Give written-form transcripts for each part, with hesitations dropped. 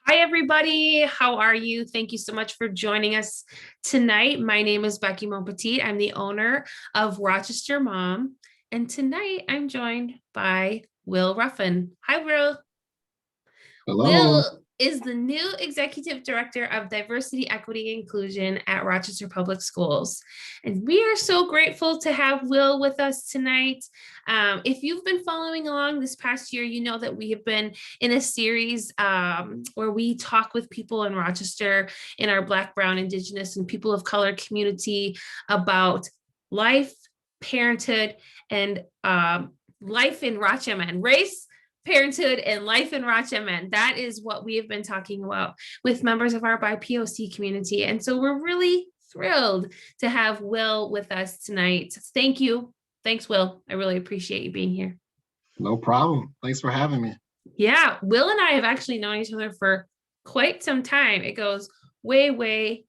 Hi, everybody. How are you? Thank you so much for joining us tonight. My name is Becky Monpetit. I'm the owner of Rochester Mom. And tonight I'm joined by Will Ruffin. Hi, Will. Hello. Will is the new Executive Director of Diversity, Equity, and Inclusion at Rochester Public Schools. And we are so grateful to have Will with us tonight. If you've been following along this past year, you know that we have been in a series where we talk with people in Rochester, in our Black, Brown, Indigenous, and people of color community about life, parenthood, and life in Rochester, race, parenthood, and life in Rochester. That is what we have been talking about with members of our BIPOC community. And so we're really thrilled to have Will with us tonight. Thank you. Thanks, Will. I really appreciate you being here. No problem. Thanks for having me. Yeah, Will and I have actually known each other for quite some time. It goes way, way,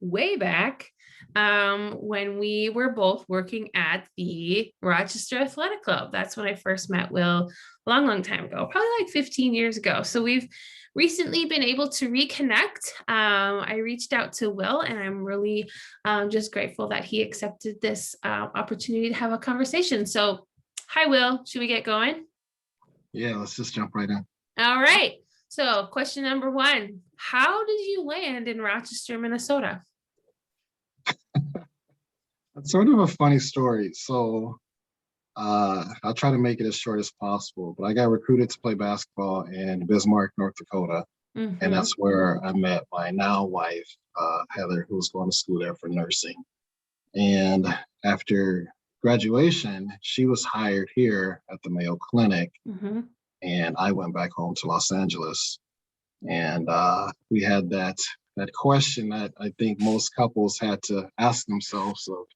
way back when we were both working at the Rochester Athletic Club. That's when I first met Will a long, long time ago, probably like 15 years ago. So we've recently been able to reconnect. I reached out to Will, and I'm really just grateful that he accepted this opportunity to have a conversation. So, hi, Will. Should we get going? Yeah, let's just jump right in. All right. So, question number one: how did you land in Rochester, Minnesota? It's sort of a funny story. I'll try to make it as short as possible, but I got recruited to play basketball in Bismarck, North Dakota. And Mm-hmm. that's where I met my now wife, Heather, who was going to school there for nursing. And after graduation, she was hired here at the Mayo Clinic, Mm-hmm. and I went back home to Los Angeles. And we had that question that I think most couples had to ask themselves: so,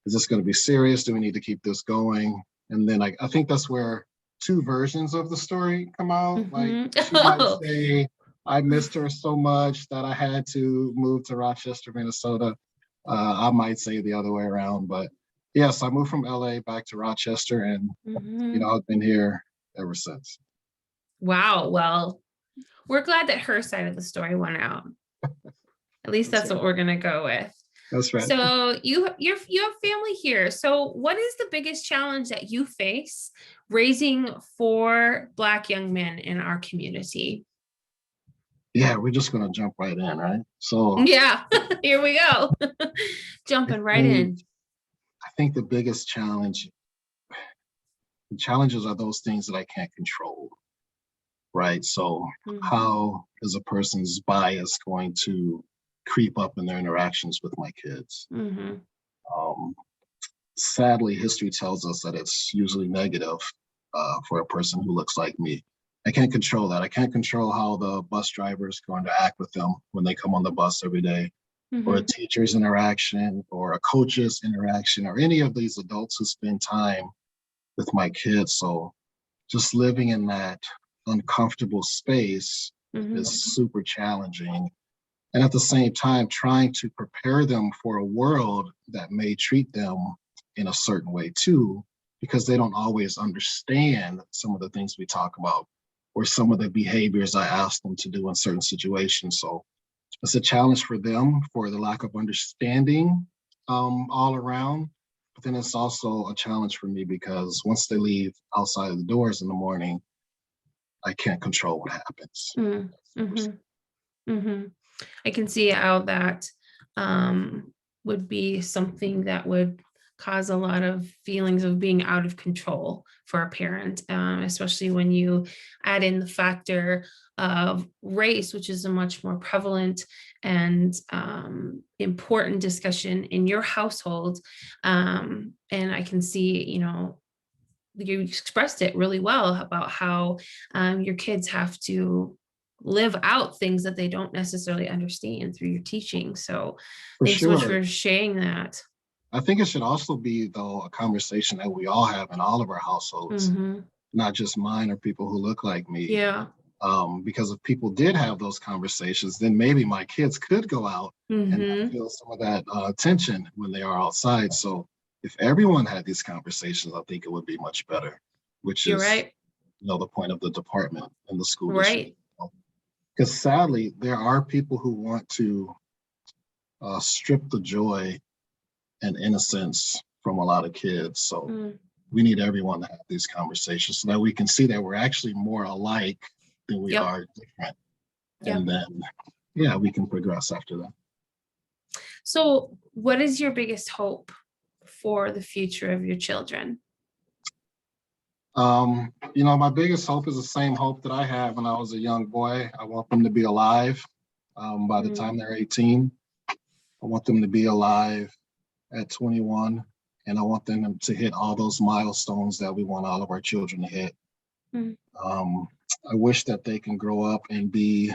is this going to be serious? Do we need to keep this going? And then I think that's where two versions of the story come out. Like, Mm-hmm. she might say, I missed her so much that I had to move to Rochester, Minnesota. I might say the other way around. But yes, I moved from LA back to Rochester, and Mm-hmm. I've been here ever since. Wow. Well, we're glad that her side of the story went out. At least That's that's right. what we're gonna go with. That's right. So you have family here. So what is the biggest challenge that you face raising four Black young men in our community? Yeah, we're just going to jump right in, right? So Yeah, here we go. I Jumping right think in. I think the biggest challenges are those things that I can't control, right? So Mm-hmm. how is a person's bias going to creep up in their interactions with my kids? Mm-hmm. Um, Sadly, history tells us that it's usually negative for a person who looks like me. I can't control that. I can't control how the bus driver is going to act with them when they come on the bus every day, or a Mm-hmm. teacher's interaction, or a coach's interaction, or any of these adults who spend time with my kids. So just living in that uncomfortable space Mm-hmm. is super challenging. And at the same time, trying to prepare them for a world that may treat them in a certain way too, because they don't always understand some of the things we talk about or some of the behaviors I ask them to do in certain situations. So it's a challenge for them for the lack of understanding all around. But then it's also a challenge for me because once they leave outside of the doors in the morning, I can't control what happens. Mm-hmm. Mm-hmm. I can see how that would be something that would cause a lot of feelings of being out of control for a parent, especially when you add in the factor of race, which is a much more prevalent and important discussion in your household. And I can see, you expressed it really well about how your kids have to live out things that they don't necessarily understand through your teaching. So For thanks so much sure. for sharing that. I think it should also be, though, a conversation that we all have in all of our households, Mm-hmm. not just mine or people who look like me. Yeah. Because if people did have those conversations, then maybe my kids could go out and not Mm-hmm. feel some of that tension when they are outside. So if everyone had these conversations, I think it would be much better, which You're is, right. the point of the department and the school district. Right. Because sadly, there are people who want to strip the joy and innocence from a lot of kids. So Mm, we need everyone to have these conversations so that we can see that we're actually more alike than we yep. are different. Yep. And then, yeah, we can progress after that. So what is your biggest hope for the future of your children? My biggest hope is the same hope that I had when I was a young boy. I want them to be alive by the Mm, time they're 18. I want them to be alive at 21, and I want them to hit all those milestones that we want all of our children to hit. mm, Um, I wish that they can grow up and be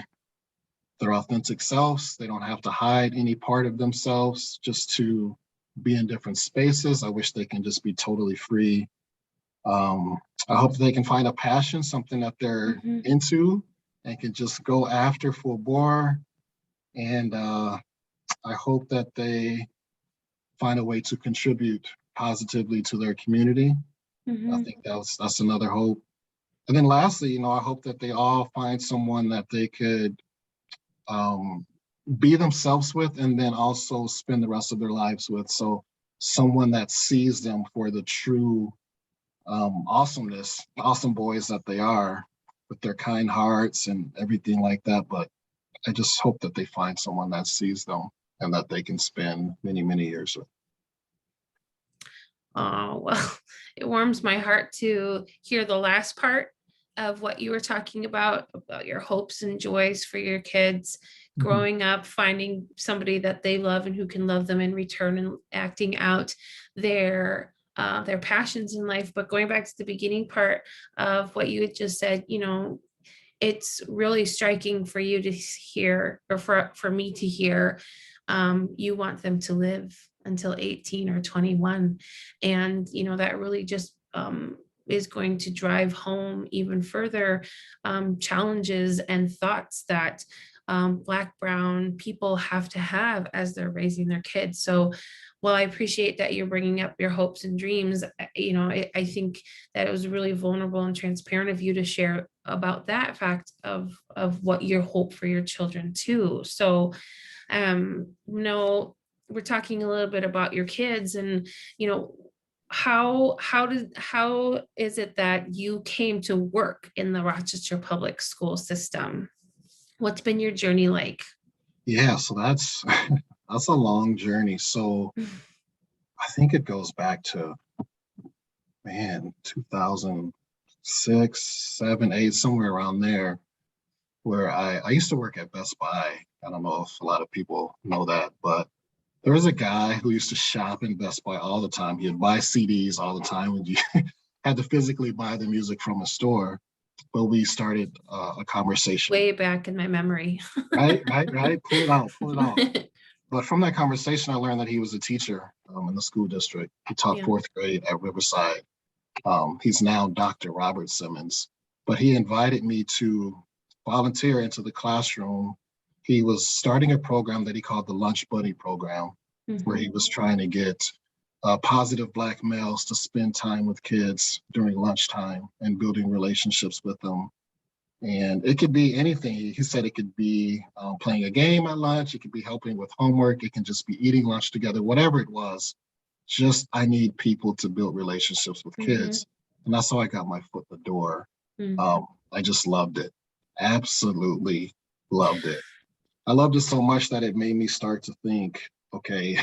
their authentic selves. They don't have to hide any part of themselves just to be in different spaces. I wish they can just be totally free. I hope they can find a passion, something that they're mhm. into and can just go after full bore. And I hope that they find a way to contribute positively to their community. I Mhm. think that's another hope. And then lastly, I hope that they all find someone that they could um, be themselves with and then also spend the rest of their lives with. So someone that sees them for the true awesomeness, awesome boys that they are with their kind hearts and everything like that. But I just hope that they find someone that sees them and that they can spend many, many years with. Oh, well, it warms my heart to hear the last part of what you were talking about your hopes and joys for your kids Mhm. growing up, finding somebody that they love and who can love them in return and acting out their passions in life. But going back to the beginning part of what you had just said, it's really striking for you to hear, or for me to hear, you want them to live until 18 or 21. And, that really just is going to drive home even further challenges and thoughts that Black, brown people have to have as they're raising their kids. So while I appreciate that you're bringing up your hopes and dreams, I think that it was really vulnerable and transparent of you to share about that fact of what your hope for your children too. So, we're talking a little bit about your kids, and how is it that you came to work in the Rochester public school system? What's been your journey like? Yeah, so that's that's a long journey. So I think it goes back to, man, 2006, 7, 8, somewhere around there, where I used to work at Best Buy. I don't know if a lot of people know that, but there was a guy who used to shop in Best Buy all the time. He'd buy CDs all the time, and you had to physically buy the music from a store. But we started a conversation. Way back in my memory. Right, right, right. Pull it out, pull it out. But from that conversation, I learned that he was a teacher in the school district. He taught Yeah. fourth grade at Riverside. He's now Dr. Robert Simmons. But he invited me to volunteer into the classroom. He was starting a program that he called the Lunch Buddy program, where he Mhm. was trying to get positive Black males to spend time with kids during lunchtime and building relationships with them. And it could be anything. He said it could be playing a game at lunch, it could be helping with homework, it can just be eating lunch together, whatever it was. Just, I need people to build relationships with Mhm. kids. And that's how I got my foot in the door. Mhm. I just loved it. Absolutely loved it. I loved it so much that it made me start to think, okay,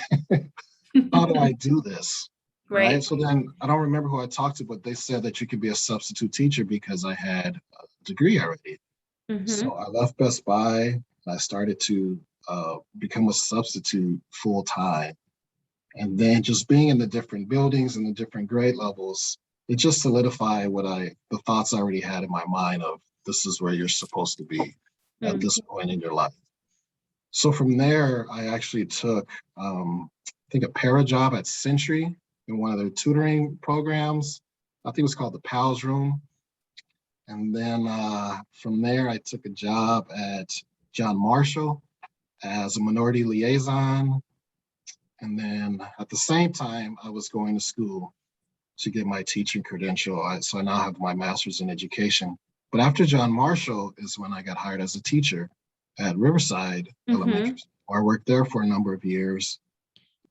how do I do this? Right. Right. So then I don't remember who I talked to, but they said that you could be a substitute teacher because I had a degree already. So Mhm. I left Best Buy and I started to become a substitute full time. And then just being in the different buildings and the different grade levels, it just solidified the thoughts I already had in my mind of this is where you're supposed to be at Mm. this point in your life. So from there, I actually took, I think, a para job at Century in one of their tutoring programs. I think it was called the PALS Room. And then from there, I took a job at John Marshall as a minority liaison. And then at the same time, I was going to school to get my teaching credential. So I now have my master's in education. But after John Marshall is when I got hired as a teacher at Riverside Elementary. I worked there for a number of years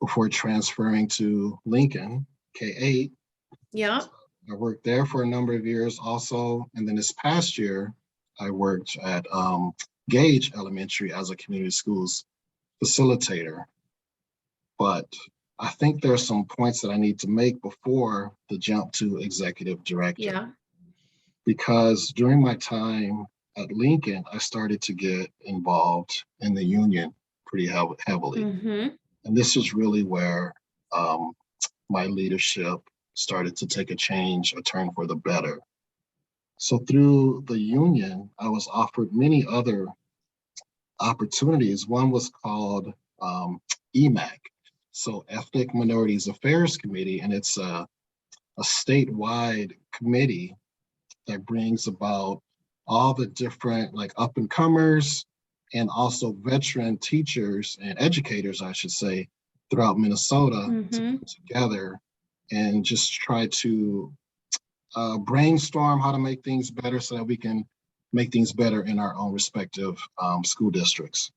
before transferring to Lincoln, K-8. Yeah. I worked there for a number of years also. And then this past year, I worked at Gage Elementary as a community schools facilitator. But I think there's some points that I need to make before the jump to executive director. Yeah. Because during my time at Lincoln, I started to get involved in the union pretty heavily. And this is really where my leadership started to take a turn for the better. So through the union, I was offered many other opportunities. One was called EMAC, so Ethnic Minorities Affairs Committee, and it's a statewide committee that brings about all the different like up and comers and also veteran teachers and educators, I should say, throughout Minnesota to put together and just try to brainstorm how to make things better so that we can make things better in our own respective school districts.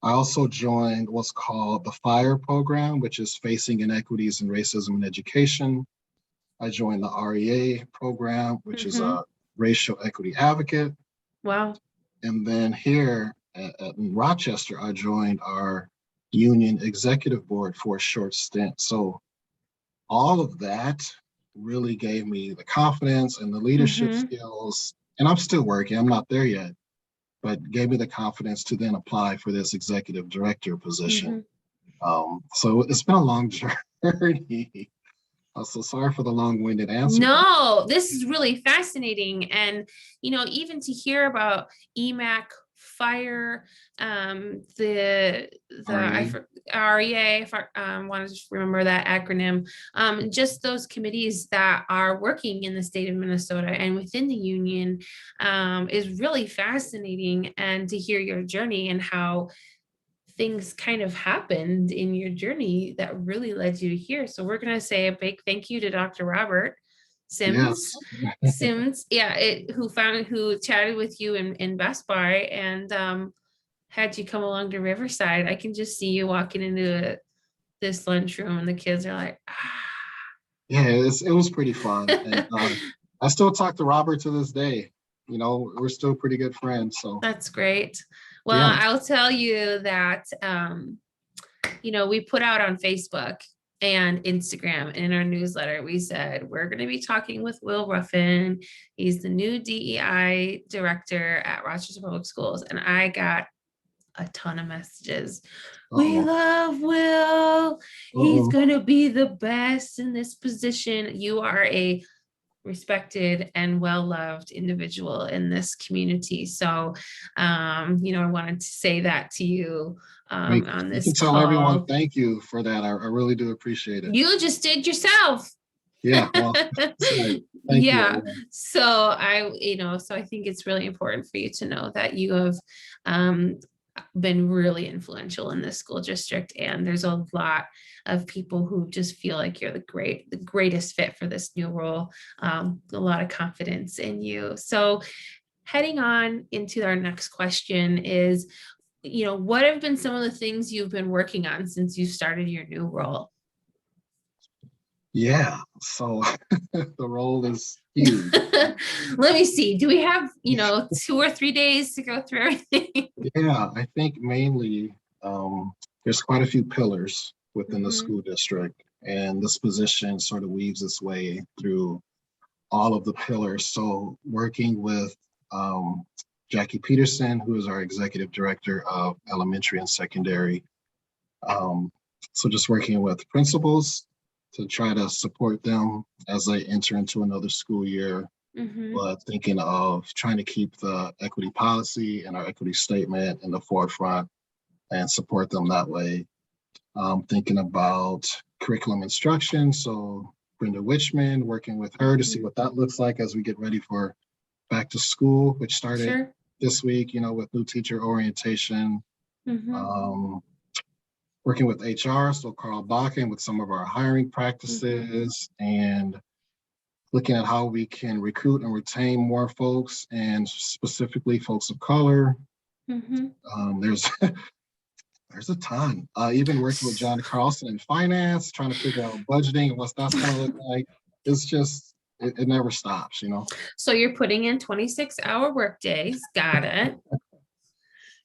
I also joined what's called the FIRE program, which is Facing Inequities and Racism in Education. I joined the REA program, which is a racial equity advocate. Wow. And then here in Rochester, I joined our union executive board for a short stint. So all of that really gave me the confidence and the leadership skills. And I'm still working, I'm not there yet, but gave me the confidence to then apply for this executive director position. So it's been a long journey. I'm so sorry for the long-winded answer. No, this is really fascinating. And, you know, even to hear about EMAC Fire, the REA, if I want to just remember that acronym, just those committees that are working in the state of Minnesota and within the union is really fascinating. And to hear your journey and how things kind of happened in your journey that really led you here. So we're going to say a big thank you to Dr. Robert Sims, who chatted with you in Best Buy and had you come along to Riverside. I can just see you walking into this lunchroom and the kids are like, Yeah, it was pretty fun. And I still talk to Robert to this day. You know, we're still pretty good friends. So that's great. Well, yeah. I'll tell you that, you know, we put out on Facebook and Instagram and in our newsletter, we said, we're going to be talking with Will Ruffin. He's the new DEI director at Rochester Public Schools. And I got a ton of messages. We love Will. He's going to be the best in this position. You are a respected and well-loved individual in this community. So, you know, I wanted to say that to you on this You can tell everyone thank you for that. I really do appreciate it. You just did yourself. Yeah. Well, thank you. So so I think it's really important for you to know that you have been really influential in this school district, and there's a lot of people who just feel like you're the greatest fit for this new role. A lot of confidence in you. So heading on into our next question is, you know, what have been some of the things you've been working on since you started your new role? Yeah, so the role is huge. Let me see. Do we have, 2 or 3 days to go through everything? Yeah, I think mainly there's quite a few pillars within the school district, and this position sort of weaves its way through all of the pillars. So working with Jackie Peterson, who is our executive director of elementary and secondary. So just working with principals to try to support them as they enter into another school year, but thinking of trying to keep the equity policy and our equity statement in the forefront and support them that way. Thinking about curriculum instruction. So Brenda Wichman, working with her to see what that looks like as we get ready for back to school, which started this week, with new teacher orientation. Working with HR, so Carl Bakken with some of our hiring practices and looking at how we can recruit and retain more folks, and specifically folks of color. There's there's a ton. Even working with John Carlson in finance, trying to figure out budgeting and what that's going to look like. It's just, it never stops, you know? So you're putting in 26-hour work days. Got it.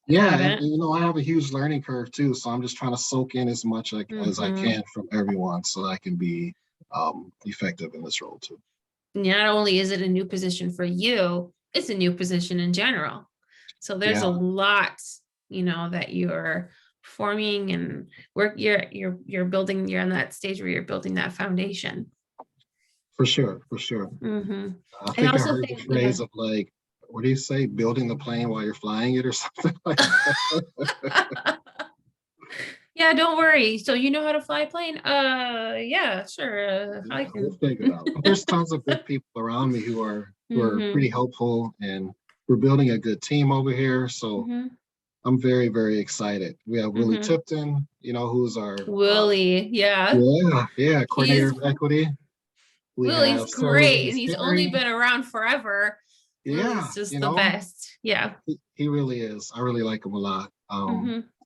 Yeah, and you know, I have a huge learning curve too, so I'm just trying to soak in as much as I can from everyone so that I can be effective in this role too. Not only is it a new position for you, it's a new position in general. So there's a lot, you know, that you're forming and you're building. You're on that stage where you're building that foundation. For sure, for sure. I think I heard the phrase of like, what do you say? Building the plane while you're flying it or something like that. Yeah, don't worry. So you know how to fly a plane? Yeah, sure. I can. We'll figure it out. But there's tons of good people around me who are pretty helpful, and we're building a good team over here. So I'm very, very excited. We have Willie Tipton, you know, who's our Willie, yeah, coordinator of equity. Willie's great, and he's only been around forever. Yeah, Willie's just the best. Yeah, he really is. I really like him a lot.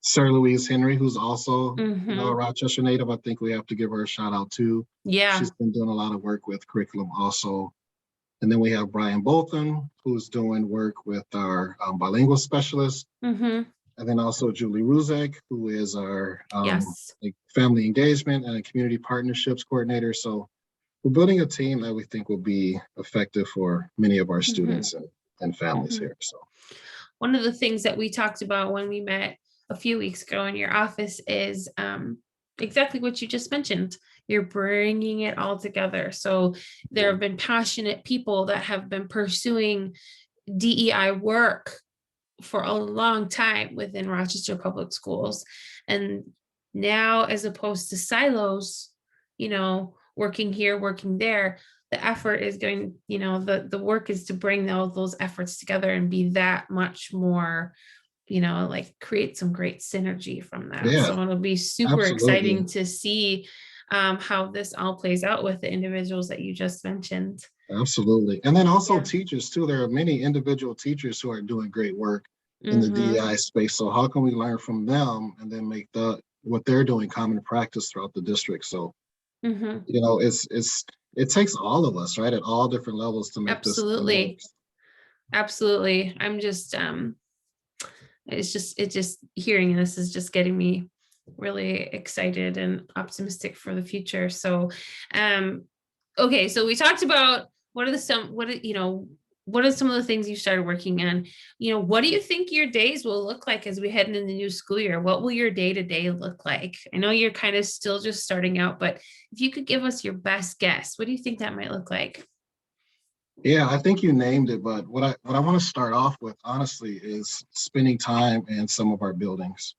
Sarah Louise Henry, who's also you know, a Rochester native. I think we have to give her a shout out too. Yeah, she's been doing a lot of work with curriculum also. And then we have Brian Bolton, who's doing work with our bilingual specialist. And then also Julie Ruzek, who is our family engagement and community partnerships coordinator. So we're building a team that we think will be effective for many of our students and families here. So one of the things that we talked about when we met a few weeks ago in your office is exactly what you just mentioned. You're bringing it all together. So there have been passionate people that have been pursuing DEI work for a long time within Rochester Public Schools. And now, as opposed to silos, you know, working here, working there, the effort is going, you know, the work is to bring all those efforts together and be that much more, you know, like create some great synergy from that. So it'll be super exciting to see how this all plays out with the individuals that you just mentioned. Absolutely. And then also teachers too. There are many individual teachers who are doing great work in the DEI space. So how can we learn from them and then make what they're doing common practice throughout the district? So, you know, it takes all of us, right, at all different levels to make this. Absolutely. I'm just, it just hearing this is just getting me really excited and optimistic for the future. So, okay. So we talked about what are some of the things you started working on? You know, what do you think your days will look like as we head into the new school year? What will your day-to-day look like? I know you're kind of still just starting out, but if you could give us your best guess, what do you think that might look like? Yeah, I think you named it, but what I want to start off with, honestly, is spending time in some of our buildings.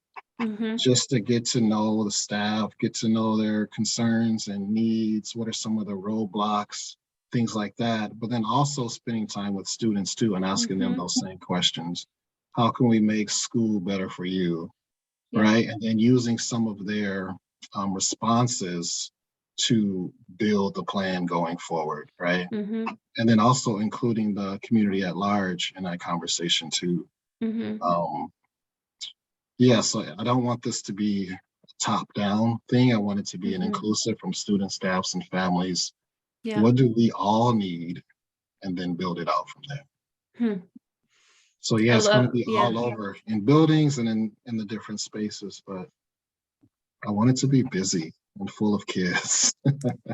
Just to get to know the staff, get to know their concerns and needs, what are some of the roadblocks, things like that. But then also spending time with students too and asking them those same questions. How can we make school better for you, right? And then using some of their responses to build the plan going forward, right? And then also including the community at large in that conversation too. So I don't want this to be a top-down thing. I want it to be an inclusive from students, staffs, and families. What do we all need? And then build it out from there. So it's going to be all over in buildings and in the different spaces, but I want it to be busy and full of kids.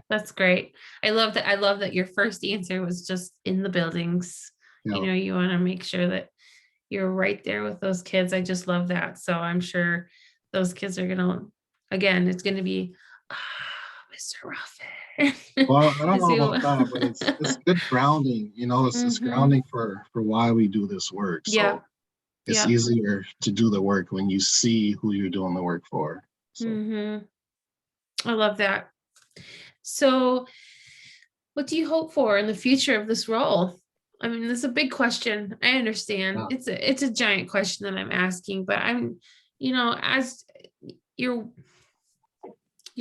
That's great. I love that. I love that your first answer was just in the buildings. You know, you want to make sure that you're right there with those kids. I just love that. So I'm sure those kids are again, it's gonna be Mr. Ruffin. Well, I don't know about that, but it's good grounding, you know, it's grounding for why we do this work. So it's easier to do the work when you see who you're doing the work for. So. I love that. So what do you hope for in the future of this role? I mean, this is a big question. I understand. It's a giant question that I'm asking, but I'm, you know, as your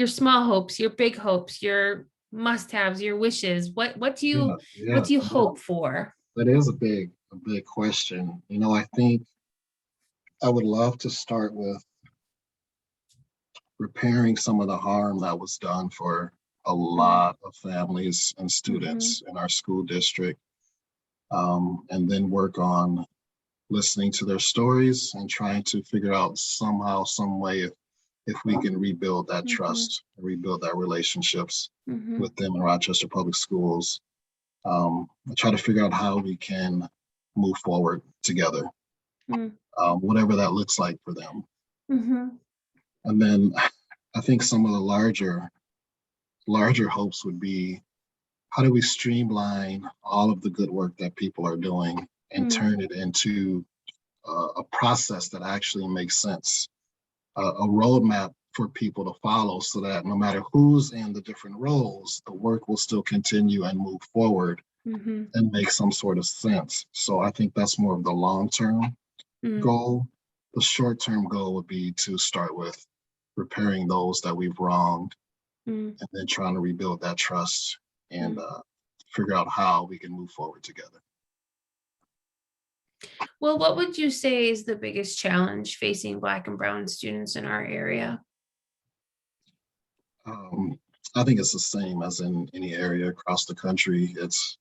small hopes, your big hopes, your must-haves, your wishes? What do Yeah, you what yeah. do you hope for? That is a big question. I think I would love to start with repairing some of the harm that was done for a lot of families and Mm-hmm. students in our school district, and then work on listening to their stories and trying to figure out somehow, some way, if we can rebuild that Mm-hmm. trust, rebuild that relationships Mm-hmm. with them in Rochester Public Schools, and try to figure out how we can move forward together, whatever that looks like for them. Mm-hmm. And then I think some of the larger hopes would be, how do we streamline all of the good work that people are doing and Mm-hmm. turn it into a process that actually makes sense, a roadmap for people to follow, so that no matter who's in the different roles, the work will still continue and move forward Mm-hmm. and make some sort of sense. So I think that's more of the long-term goal. The short-term goal would be to start with repairing those that we've wronged, Mm-hmm. and then trying to rebuild that trust and Mm-hmm. figure out how we can move forward together. Well, what would you say is the biggest challenge facing Black and Brown students in our area? Um, I think it's the same as in any area across the country. It's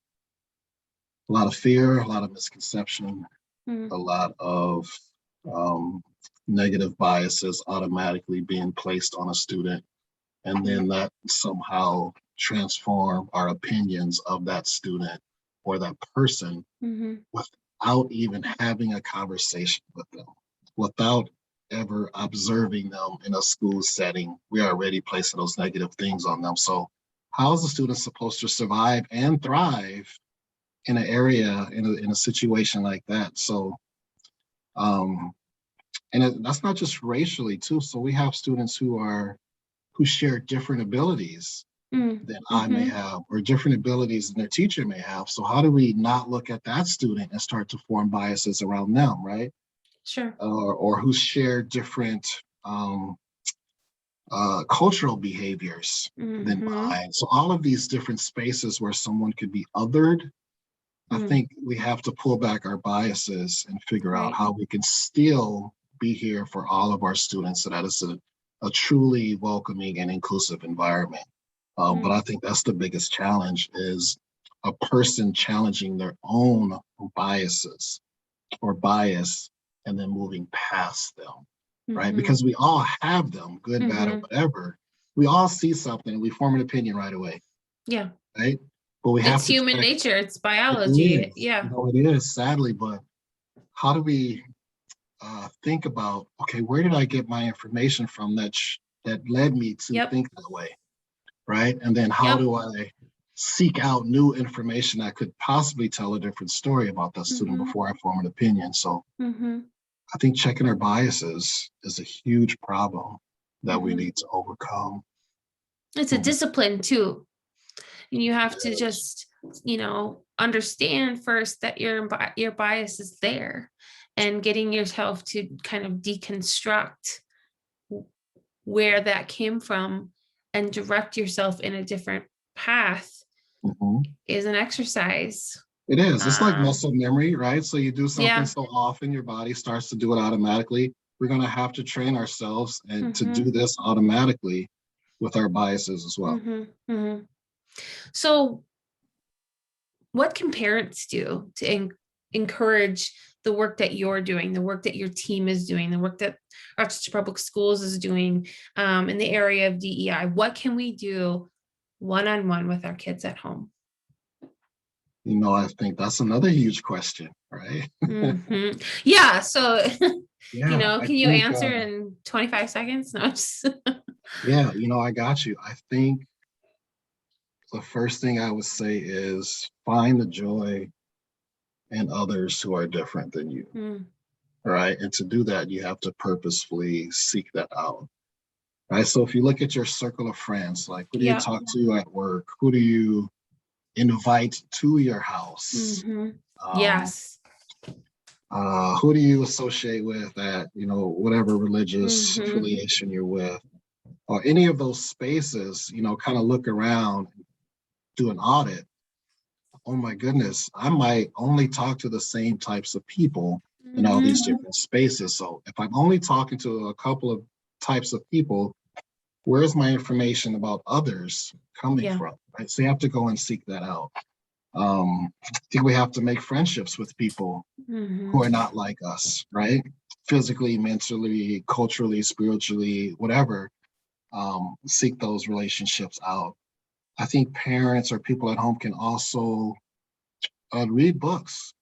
a lot of fear, a lot of misconception, Mm-hmm. a lot of um, negative biases automatically being placed on a student, and then that somehow transform our opinions of that student or that person Mm-hmm. without even having a conversation with them, without ever observing them in a school setting. We are already placing those negative things on them. So how is the student supposed to survive and thrive in an area, in a situation like that? So um, that's not just racially too. So we have students who share different abilities than I may Mm-hmm. have, or different abilities than their teacher may have. So how do we not look at that student and start to form biases around them, right? Sure. Or who share different cultural behaviors than Mm-hmm. mine. So all of these different spaces where someone could be othered, I Mm. think we have to pull back our biases and figure out Right. how we can still be here for all of our students, so that it's a truly welcoming and inclusive environment. But Mm. I think that's the biggest challenge, is a person challenging their own biases or bias and then moving past them, right? Mm-hmm. Because we all have them, good, bad, or Mm-hmm. whatever. We all see something and we form an opinion right away, Yeah. right? But we have It's to human check. nature. It's It biology. is, Yeah. it is, sadly, but how do we think about, okay, where did I get my information from that led me to Yep. think that way, right? And then how Yep. do I seek out new information that could possibly tell a different story about that student Mm-hmm. before I form an opinion? So Mm-hmm. I think checking our biases is a huge problem that we Mm-hmm. need to overcome. It's a Mhm. discipline too. And you have to Yes. just, understand first that your bias is there, and getting yourself to kind of deconstruct where that came from and direct yourself in a different path Mhm. is an exercise. It is. It's like Um, muscle memory, right? So you do something yeah. so often, your body starts to do it automatically. We're going to have to train ourselves and to do Mm-hmm. this automatically with our biases as well. Mm-hmm. Mm-hmm. So what can parents do to encourage the work that you're doing, the work that your team is doing, the work that Rochester Public Schools is doing in the area of DEI? What can we do one-on-one with our kids at home? I think that's another huge question, right? Mm-hmm. Yeah. So, Yeah, I can you think, answer in 25 seconds? No, just yeah, I got you. I think the first thing I would say is find the joy in others who are different than you, Mm, right? And to do that, you have to purposefully seek that out, right? So if you look at your circle of friends, like who do you yeah. talk to at work? Who do you invite to your house? Mm-hmm. Um, Yes. who do you associate with at, whatever religious Mm-hmm. affiliation you're with? Or any of those spaces, kind of look around do an audit, oh my goodness, I might only talk to the same types of people in all these different spaces. So if I'm only talking to a couple of types of people, where's my information about others coming Yeah. from? Right. So you have to go and seek that out. I think we have to make friendships with people who are not like us, right? Physically, mentally, culturally, spiritually, whatever. Seek those relationships out. I think parents or people at home can also read books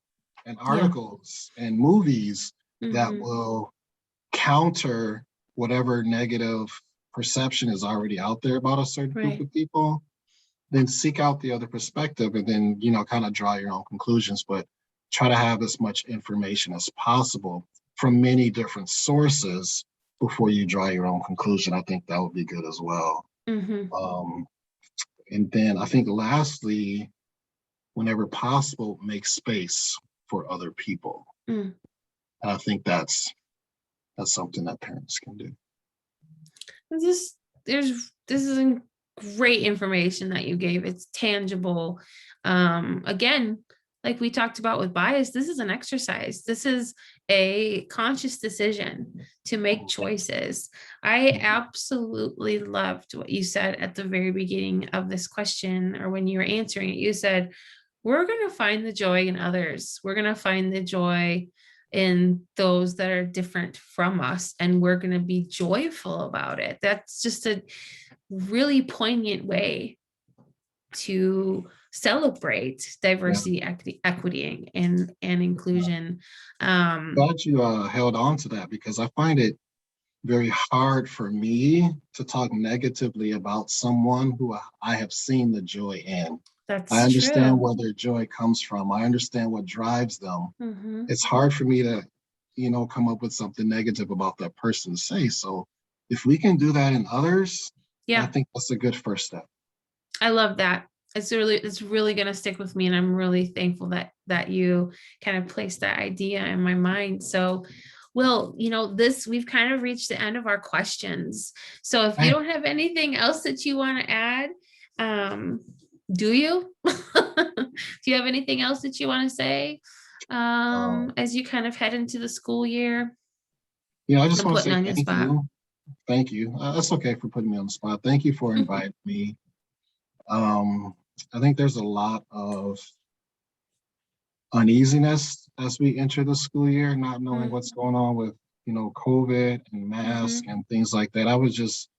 and Yeah. articles and movies that Mhm. will counter whatever negative perception is already out there about a certain group Right. of people. Then seek out the other perspective and then, kind of draw your own conclusions, but try to have as much information as possible from many different sources before you draw your own conclusion. I think that would be good as well. Mhm. Um, and then I think lastly, whenever possible, make space for other people. Mm. And I think that's something that parents can do. This this is great information that you gave. It's tangible. Again, like we talked about with bias, this is an exercise. This is a conscious decision to make choices. I absolutely loved what you said at the very beginning of this question, or when you were answering it. You said, we're going to find the joy in others. We're going to find the joy in those that are different from us, and we're going to be joyful about it. That's just a really poignant way to celebrate Yeah. diversity, equity, and inclusion. Glad you held on to that, because I find it very hard for me to talk negatively about someone who I have seen the joy in. I That's understand true. where their joy comes from. I understand what drives them. Hmm. It's hard for me to, come up with something negative about that person to say. So if we can do that in others, I Yeah, think that's a good first step. I love that. It's really going to stick with me, and I'm really thankful that you kind of placed that idea in my mind. So, well, this, we've kind of reached the end of our questions. So if you Hey, don't have anything else that you want to add, um, do you? Do you have anything else that you want to say, um, as you kind of head into the school year? I just I'm want to putting say on your thank spot. you. Thank you. That's okay for putting me on the spot. Thank you for inviting me. Um, I think there's a lot of uneasiness as we enter the school year, not knowing what's going on with, COVID and masks Mm-hmm. and things like that. I would just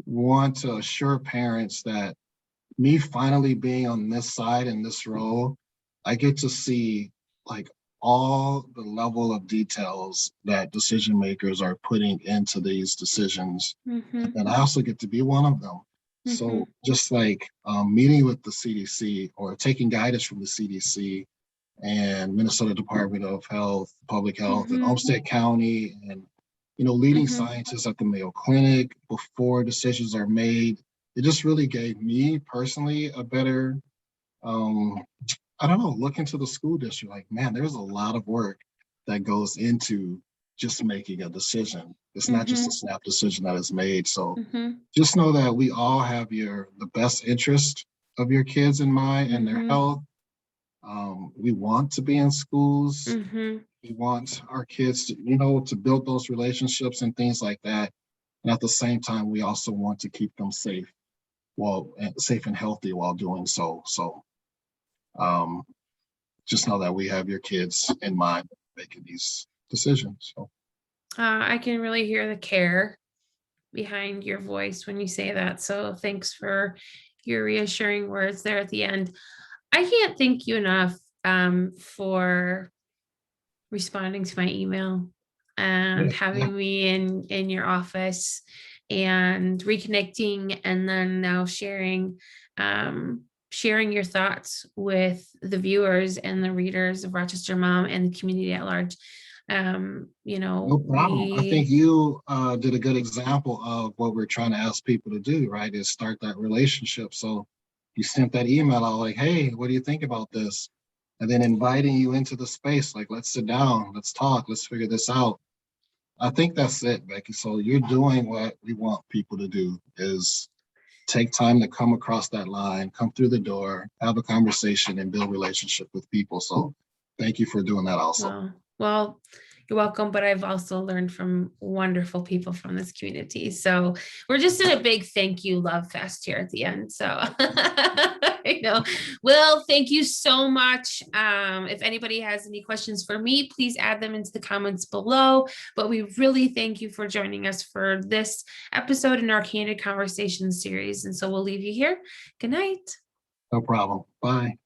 want to assure parents that me finally being on this side in this role, I get to see like all the level of details that decision makers are putting into these decisions. Mm-hmm. And I also get to be one of them. Mm-hmm. So just like meeting with the CDC or taking guidance from the CDC and Minnesota Department of Health, Public Health, and Mm-hmm. Olmsted County, and leading Mm-hmm. scientists at the Mayo Clinic before decisions are made. It just really gave me personally a better, um, I don't know, look into the school district. Like, man, there's a lot of work that goes into just making a decision. It's not just a Mm-hmm. snap decision that is made. So Mm-hmm. just know that we all have the best interest of your kids in mind and their Mm-hmm. health. We want to be in schools. Mm-hmm. We want our kids to build those relationships and things like that. And at the same time, we also want to keep them safe, safe and healthy while doing so. So um, just know that we have your kids in mind making these decisions. So I can really hear the care behind your voice when you say that. So thanks for your reassuring words there at the end. I can't thank you enough, for responding to my email and yeah, yeah, having me in your office and reconnecting, and then now sharing your thoughts with the viewers and the readers of Rochester Mom and the community at large. no problem. I think We you did a good example of what we're trying to ask people to do, right? Is start that relationship. So you sent that email out like, hey, what do you think about this? And then inviting you into the space, like, let's sit down, let's talk, let's figure this out. I think that's it, Becky. So you're doing what we want people to do, is take time to come across that line, come through the door, have a conversation, and build relationship with people. So thank you for doing that also. Well, you're welcome, but I've also learned from wonderful people from this community. So we're just in a big thank you love fest here at the end. So I know. Will, thank you so much. If anybody has any questions for me, please add them into the comments below. But we really thank you for joining us for this episode in our Candid Conversation series. And so we'll leave you here. Good night. No problem. Bye.